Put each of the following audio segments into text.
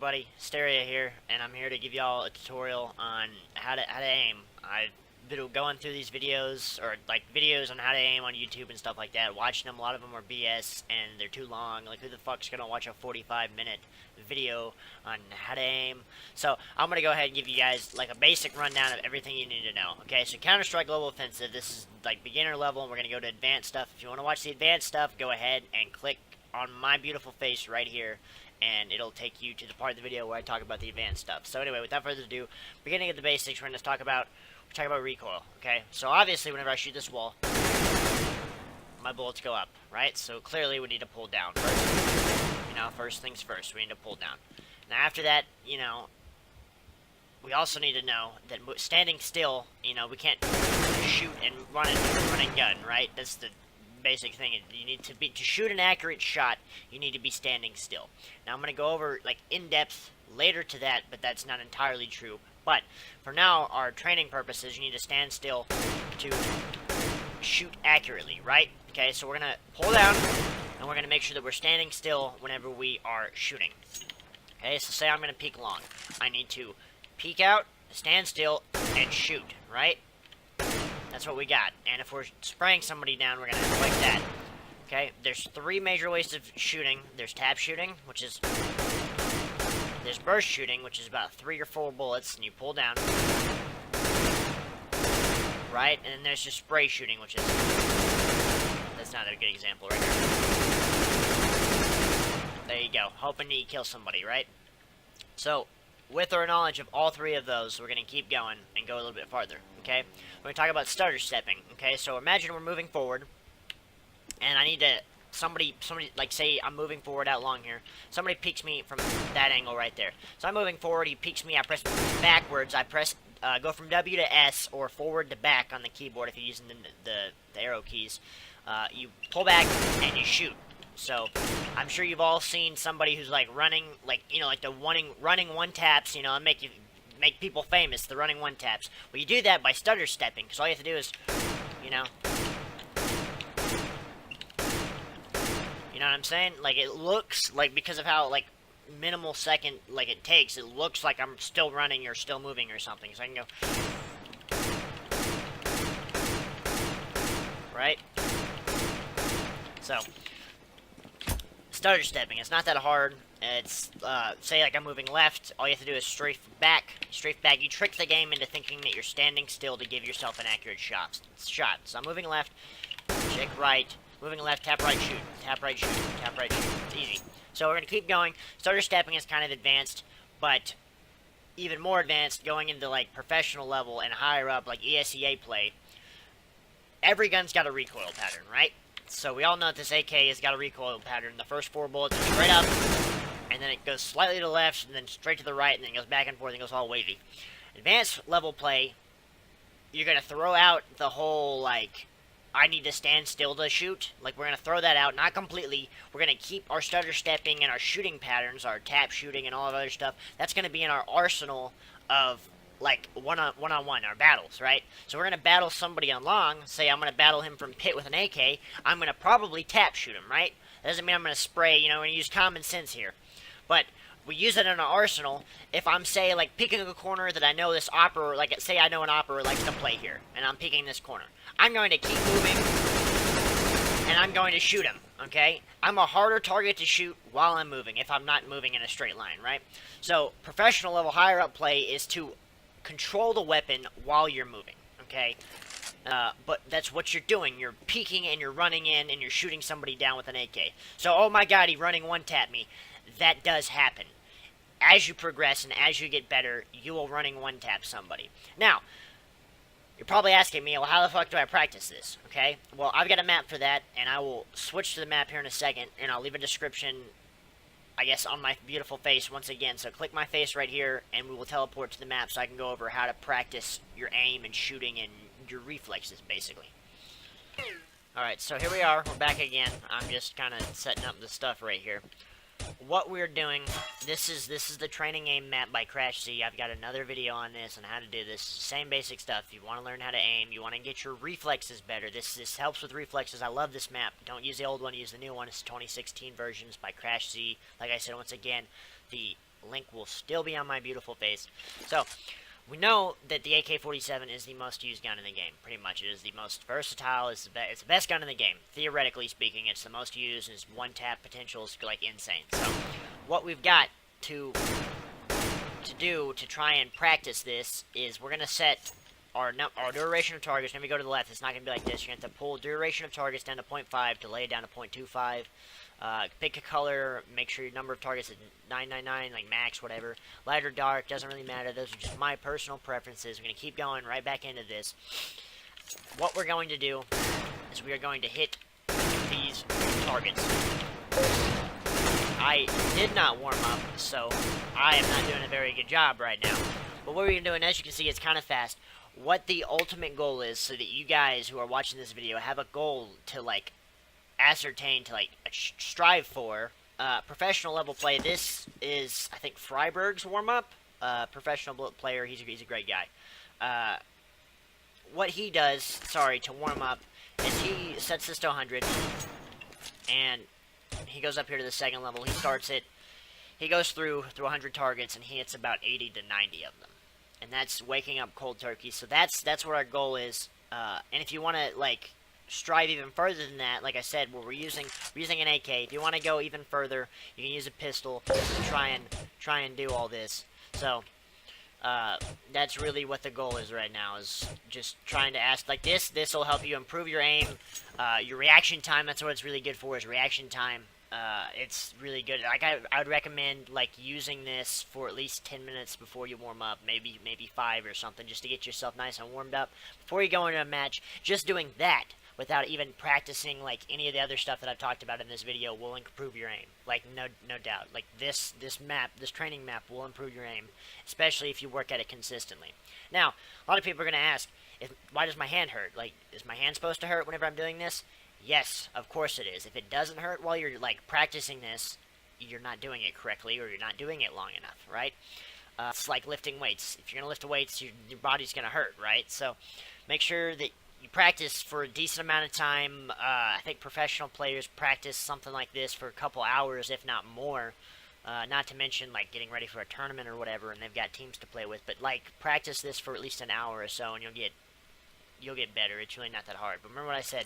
everybody? Steria here, and I'm here to give y'all a tutorial on how to aim. I've been going through these videos, or like videos on how to aim on YouTube and stuff like that, watching them. A lot of them are BS, and they're too long. Like, who the fuck's gonna watch a 45-minute video on how to aim? So, I'm gonna go ahead and give you guys, like, a basic rundown of everything you need to know. Okay, so Counter-Strike Global Offensive, this is, like, beginner level, and we're gonna go to advanced stuff. If you want to watch the advanced stuff, go ahead and click on my beautiful face right here, and it'll take you to the part of the video where I talk about the advanced stuff. So anyway, without further ado, beginning at the basics, we're going to talk about recoil, okay? So obviously, whenever I shoot this wall, my bullets go up, right? So clearly, we need to pull down first. First things first, we need to pull down. Now after that, we also need to know that standing still, we can't shoot and run and gun, right? That's the basic thing. You need to shoot an accurate shot, you need to be standing still. Now I'm going to go over like in depth later to that, but that's not entirely true. But for now, our training purposes, you need to stand still to shoot accurately, right? Okay, so we're going to pull down, and we're going to make sure that we're standing still whenever we are shooting. Okay, so say I'm going to peek long. I need to peek out, stand still, and shoot, right? That's what we got. And if we're spraying somebody down, we're going to click that. Okay, there's three major ways of shooting. There's tap shooting, which is... There's burst shooting, which is about 3 or 4 bullets, and you pull down. Right? And then there's just spray shooting, which is... That's not a good example right here. There you go. Hoping that you kill somebody, right? So, with our knowledge of all three of those, we're going to keep going and go a little bit farther, okay? We're going to talk about stutter stepping, okay? So imagine we're moving forward, and I need to, somebody, like say I'm moving forward out long here, somebody peeks me from that angle right there. So I'm moving forward, he peeks me, I press backwards, I press, go from W to S, or forward to back on the keyboard if you're using the arrow keys. You pull back, and you shoot. So, I'm sure you've all seen somebody who's like running, like, like the running one taps, and make people famous, the running one taps. Well, you do that by stutter stepping, because all you have to do is, you know what I'm saying? Like, it looks like, because of how, like, minimal second, like, it takes, it looks like I'm still running or still moving or something. So I can go, right? So, stutter stepping, it's not that hard. It's, say like I'm moving left, all you have to do is strafe back. You trick the game into thinking that you're standing still to give yourself an accurate shot. So I'm moving left, check right, moving left, tap right, shoot, tap right, shoot, tap right, shoot. It's easy. So we're going to keep going. Stutter stepping is kind of advanced, but even more advanced, going into like professional level and higher up, like ESEA play, every gun's got a recoil pattern, right? So we all know that this AK has got a recoil pattern. The first 4 bullets are straight up, and then it goes slightly to the left, and then straight to the right, and then it goes back and forth, and it goes all wavy. Advanced level play, you're going to throw out the whole, like, I need to stand still to shoot. Like, we're going to throw that out, not completely. We're going to keep our stutter stepping and our shooting patterns, our tap shooting and all of other stuff. That's going to be in our arsenal of, like, one-on-one, our battles, right? So we're going to battle somebody on long. Say I'm going to battle him from pit with an AK. I'm going to probably tap shoot him, right? That doesn't mean I'm going to spray, we're going to use common sense here. But we use it in our arsenal if I'm, say, like, peeking a corner that I know this opera, like, say I know an opera likes to play here, and I'm peeking this corner. I'm going to keep moving, and I'm going to shoot him, okay? I'm a harder target to shoot while I'm moving, if I'm not moving in a straight line, right? So, professional level higher up play is to control the weapon while you're moving, okay? But that's what you're doing. You're peeking, and you're running in, and you're shooting somebody down with an AK. So, oh my god, he running one-tap me. That does happen. As you progress and as you get better, you will running one-tap somebody. Now, you're probably asking me, well, how the fuck do I practice this? Okay? Well, I've got a map for that, and I will switch to the map here in a second, and I'll leave a description, I guess, on my beautiful face once again. So click my face right here, and we will teleport to the map so I can go over how to practice your aim and shooting and your reflexes, basically. Alright, so here we are. We're back again. I'm just kind of setting up the stuff right here. What we're doing, this is the training aim map by CrashZ. I've got another video on this on how to do this. Same basic stuff. You want to learn how to aim. You want to get your reflexes better. This helps with reflexes. I love this map. Don't use the old one. Use the new one. It's 2016 versions by CrashZ. Like I said, once again, the Link will still be on my beautiful face. So, we know that the AK-47 is the most used gun in the game, pretty much. It is the most versatile, it's the best gun in the game. Theoretically speaking, it's the most used, and its one-tap potential is, like, insane. So, what we've got to do to try and practice this is we're going to set our duration of targets. When we go to the left, it's not going to be like this. You're going to have to pull duration of targets down to 0.5, delay it down to 0.25. Pick a color, make sure your number of targets is 999, like max, whatever. Light or dark, doesn't really matter. Those are just my personal preferences. We're going to keep going right back into this. What we're going to do is we are going to hit these targets. I did not warm up, so I am not doing a very good job right now. But what we're going to do, and as you can see, it's kind of fast. What the ultimate goal is, so that you guys who are watching this video have a goal to, like, ascertain, to, like, strive for professional level play. This is, I think, Freiberg's warm-up. Professional player, he's a great guy. What he does, to warm up, is he sets this to 100, and he goes up here to the second level. He starts it, he goes through 100 targets, and he hits about 80 to 90 of them. And that's waking up cold turkey. So that's what our goal is. And if you want to, like, strive even further than that, like I said, we're using an AK. If you want to go even further, you can use a pistol to try and do all this. So that's really what the goal is right now, is just trying to ask like this. This will help you improve your aim, your reaction time. That's what it's really good for, is reaction time. It's really good. Like I would recommend like using this for at least 10 minutes before you warm up, maybe 5 or something, just to get yourself nice and warmed up before you go into a match. Just doing that without even practicing like any of the other stuff that I've talked about in this video will improve your aim. Like no doubt. Like this training map will improve your aim, especially if you work at it consistently. Now, a lot of people are going to ask, why does my hand hurt? Like, is my hand supposed to hurt whenever I'm doing this? Yes, of course it is. If it doesn't hurt while you're like practicing this, you're not doing it correctly, or you're not doing it long enough, right? It's like lifting weights. If you're gonna lift weights, your body's gonna hurt, right? So make sure that you practice for a decent amount of time. I think professional players practice something like this for a couple hours, if not more. Not to mention like getting ready for a tournament or whatever, and they've got teams to play with. But like practice this for at least an hour or so, and you'll get better. It's really not that hard. But remember what I said.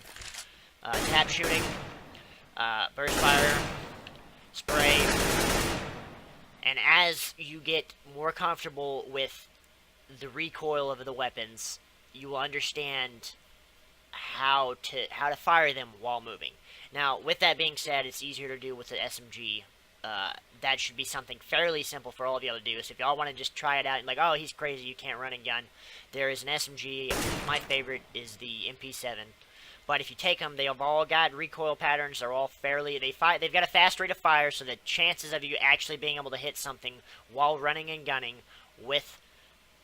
Tap shooting, burst fire, spray, and as you get more comfortable with the recoil of the weapons, you will understand how to fire them while moving. Now, with that being said, it's easier to do with the SMG. That should be something fairly simple for all of y'all to do. So if y'all want to just try it out, and like, oh, he's crazy, you can't run a gun, there is an SMG. My favorite is the MP7. But if you take them, they've all got recoil patterns. They're all fairly, they've got a fast rate of fire, so the chances of you actually being able to hit something while running and gunning with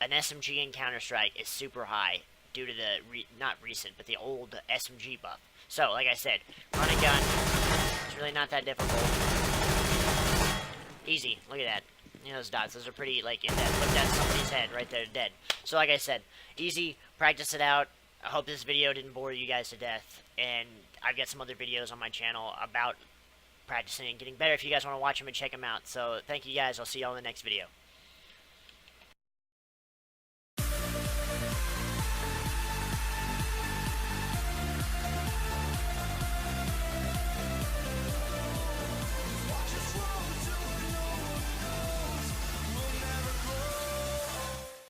an SMG in Counter-Strike is super high due to the, not recent, but the old SMG buff. So, like I said, run and gun, it's really not that difficult. Easy, look at that. You know those dots, those are pretty, like, in that, look, that's somebody's head right there, dead. So, like I said, easy, practice it out. I hope this video didn't bore you guys to death, and I've got some other videos on my channel about practicing and getting better if you guys want to watch them and check them out. So, thank you guys, I'll see you all in the next video.